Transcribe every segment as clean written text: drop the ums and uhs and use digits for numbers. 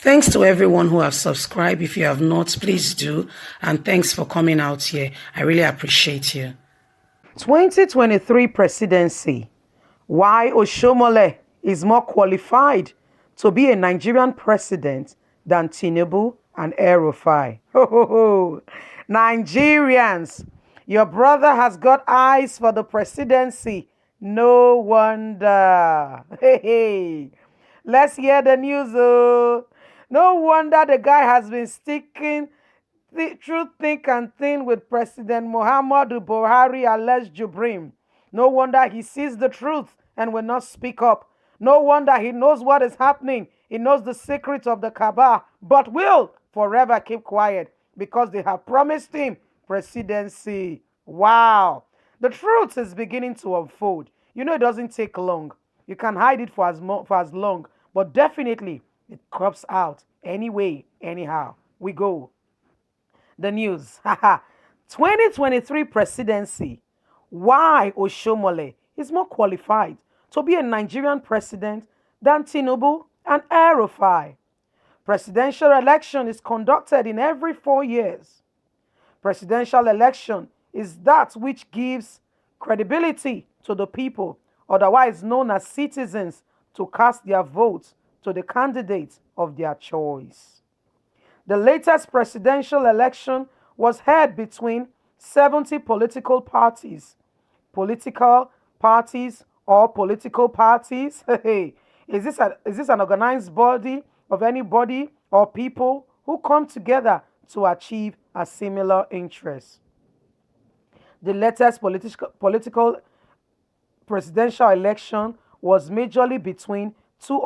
Thanks to everyone who have subscribed. If you have not, please do. And thanks for coming out here. I really appreciate you. 2023 presidency. Why Oshiomhole is more qualified to be a Nigerian president than Tinubu and El-Rufai. Ho, ho, ho. Nigerians, your brother has got eyes for the presidency. No wonder. Hey, hey. Let's hear the news. Oh. No wonder the guy has been sticking through thick and thin with President Muhammadu Buhari alleged Jubrim. No wonder he sees the truth and will not speak up. No wonder he knows what is happening. He knows the secret of the Kaaba, but will forever keep quiet because they have promised him presidency. Wow. The truth is beginning to unfold. You know, it doesn't take long. You can hide it for as long, but definitely it crops out anyway, anyhow. We go. The news. 2023 presidency. Why Oshiomhole is more qualified to be a Nigerian president than Tinubu and El-Rufai. Presidential election is conducted in every 4 years. Presidential election is that which gives credibility to the people, otherwise known as citizens, to cast their votes to the candidates of their choice. The latest presidential election was held between 70 political parties. Political parties or political parties? Is this an organized body of anybody or people who come together to achieve a similar interest? The latest political presidential election was majorly between two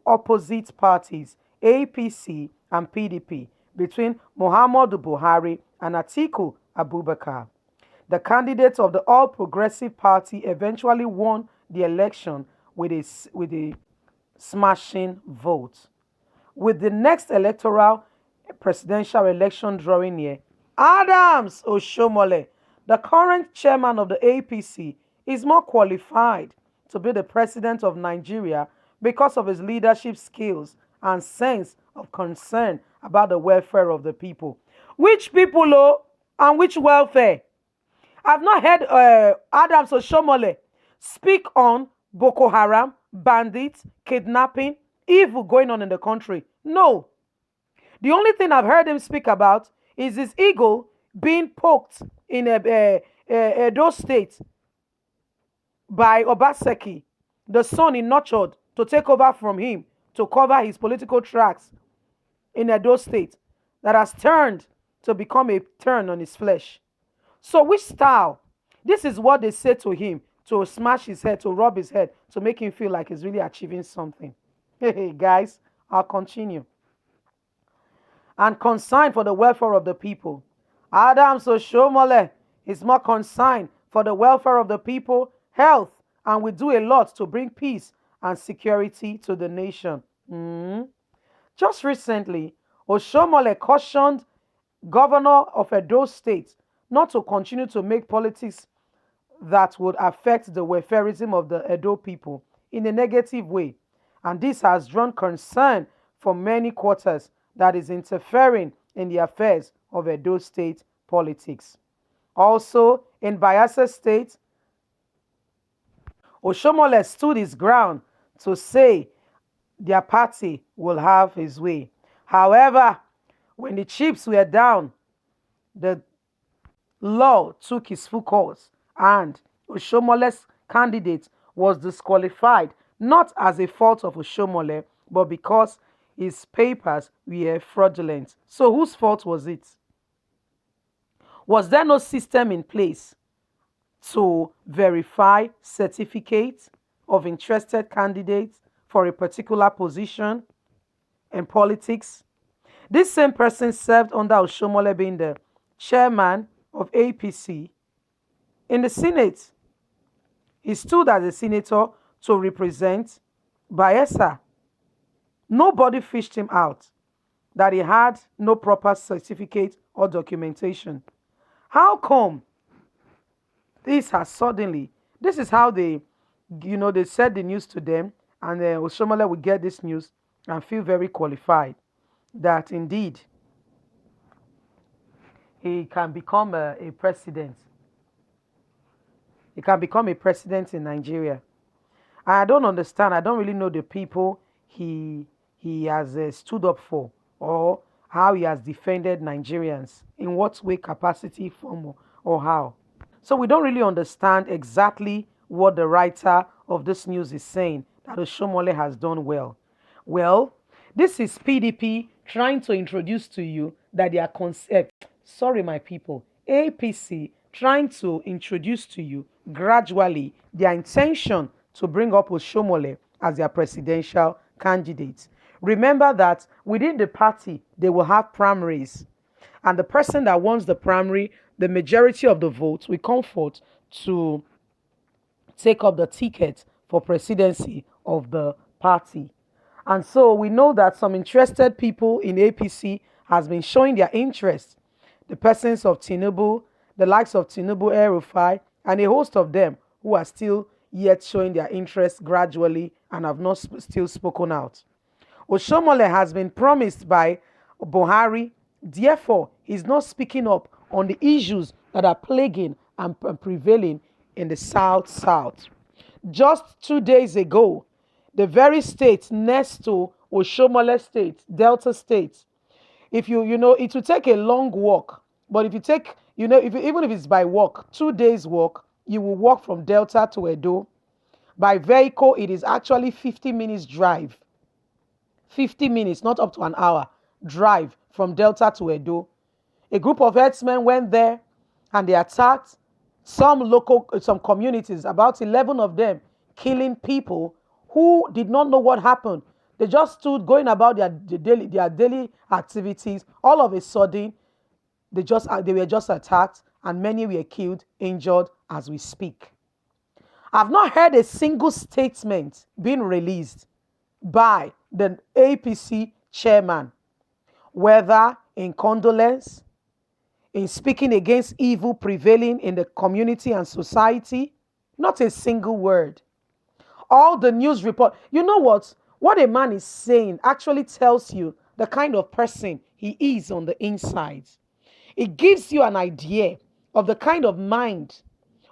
opposite parties, APC and PDP, between Muhammadu Buhari and Atiku Abubakar. The candidate of the All Progressive Party eventually won the election with a smashing vote. With the next electoral presidential election drawing near, Adams Oshiomhole, the current chairman of the APC, is more qualified to be the president of Nigeria because of his leadership skills and sense of concern about the welfare of the people. Which people, oh, and which welfare? I've not heard Adams Oshiomhole speak on Boko Haram, bandits, kidnapping, evil going on in the country. No. The only thing I've heard him speak about is his ego being poked in Edo State by Obaseki, the son he nurtured to take over from him to cover his political tracks in Edo State that has turned to become a thorn on his flesh. So which style? This is what they say to him to smash his head, to rub his head, to make him feel like he's really achieving something. Hey, guys, I'll continue. And concerned for the welfare of the people. Adams Oshiomhole is more concerned for the welfare of the people, health, and will do a lot to bring peace and security to the nation. Just recently, Oshiomhole cautioned governor of Edo State not to continue to make politics that would affect the welfareism of the Edo people in a negative way. And this has drawn concern from many quarters that is interfering in the affairs of Edo State politics. Also, in Bayelsa State, Oshiomhole stood his ground to say their party will have his way. However, when the chips were down, the law took its full course and Oshiomhole's candidate was disqualified, not as a fault of Oshiomhole, but because his papers were fraudulent. So whose fault was it? Was there no system in place to verify certificates of interested candidates for a particular position in politics? This same person served under Oshiomhole being the chairman of APC in the Senate. He stood as a senator to represent Bayelsa. Nobody fished him out that he had no proper certificate or documentation. How come this has suddenly, this is how they said the news to them, and Oshiomhole will get this news and feel very qualified that indeed he can become a president. He can become a president in Nigeria. I don't understand. I don't really know the people he has stood up for, or how he has defended Nigerians, in what way, capacity, form, or how. So we don't really understand exactly what the writer of this news is saying that Oshiomhole has done well. Well, this is PDP trying to introduce to you that they are sorry, my people, APC trying to introduce to you gradually their intention to bring up Oshiomhole as their presidential candidate. Remember that within the party, they will have primaries. And the person that wants the primary, the majority of the votes, will come forth to take up the ticket for presidency of the party. And so we know that some interested people in APC has been showing their interest. The persons of Tinubu, the likes of Tinubu, El-Rufai, and a host of them who are still yet showing their interest gradually and have not still spoken out. Oshiomhole has been promised by Buhari, therefore, he's not speaking up on the issues that are plaguing and prevailing in the South. Just 2 days ago, the very state next to Oshiomhole State, Delta State, if it will take a long walk, but if you take, even if it's by walk, 2 days walk, you will walk from Delta to Edo. By vehicle, it is actually 50 minutes drive. 50 minutes, not up to an hour, drive from Delta to Edo. A group of herdsmen went there and they attacked some communities, about 11 of them, killing people who did not know what happened. They just stood going about their daily activities. All of a sudden, they were just attacked, and many were killed, injured as we speak. I've not heard a single statement being released by the APC chairman, whether in condolence, in speaking against evil prevailing in the community and society. Not a single word. All the news report. You know what? What a man is saying actually tells you the kind of person he is on the inside. It gives you an idea of the kind of mind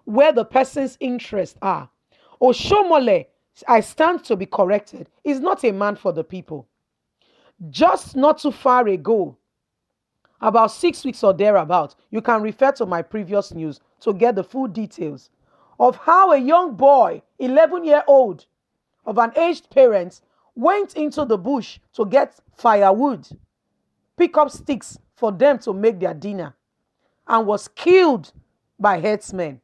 where the person's interests are. Oshiomhole, I stand to be corrected, is not a man for the people. Just not too far ago, about 6 weeks or thereabout, you can refer to my previous news to get the full details of how a young boy, 11-year-old, of an aged parent, went into the bush to get firewood, pick up sticks for them to make their dinner, and was killed by herdsmen.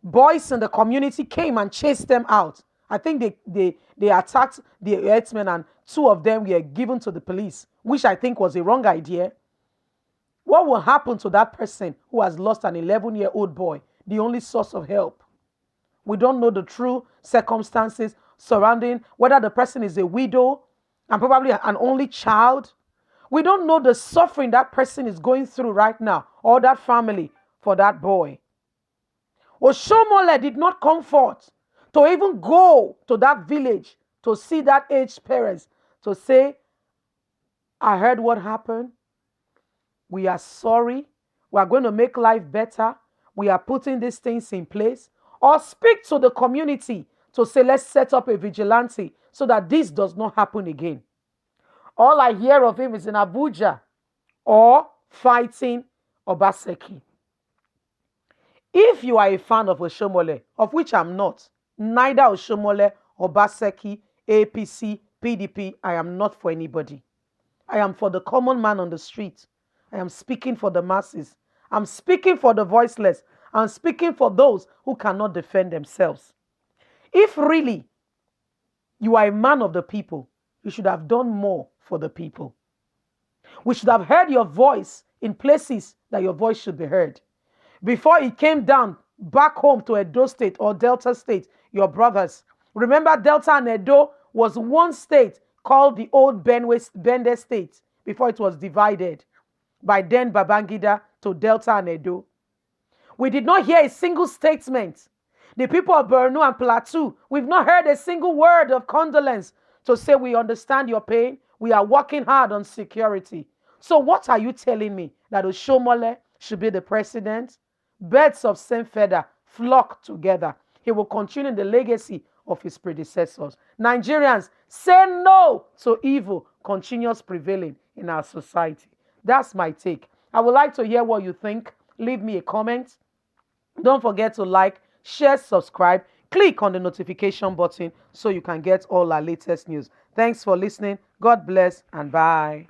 Boys in the community came and chased them out. I think they attacked the herdsmen, and 2 of them were given to the police, which I think was a wrong idea. What will happen to that person who has lost an 11-year-old boy, the only source of help? We don't know the true circumstances surrounding whether the person is a widow and probably an only child. We don't know the suffering that person is going through right now, or that family for that boy. Oshiomhole did not come forth to even go to that village to see that aged parents to say, I heard what happened. We are sorry. We are going to make life better. We are putting these things in place. Or speak to the community to say, let's set up a vigilante so that this does not happen again. All I hear of him is in Abuja or fighting Obaseki. If you are a fan of Oshiomhole, of which I'm not, neither Oshiomhole, Obaseki, APC, PDP, I am not for anybody. I am for the common man on the street. I am speaking for the masses. I'm speaking for the voiceless. I'm speaking for those who cannot defend themselves. If really you are a man of the people, you should have done more for the people. We should have heard your voice in places that your voice should be heard. Before it came down back home to Edo State or Delta State, your brothers. Remember, Delta and Edo was one state called the old Bende State before it was divided by then Babangida to Delta and Edo. We did not hear a single statement. The people of Borno and Plateau, we've not heard a single word of condolence to say we understand your pain. We are working hard on security. So what are you telling me? That Oshiomhole should be the president? Birds of same feather flock together. He will continue the legacy of his predecessors. Nigerians, say no to evil continuous prevailing in our society. That's my take. I would like to hear what you think. Leave me a comment. Don't forget to like, share, subscribe. Click on the notification button so you can get all our latest news. Thanks for listening. God bless and bye.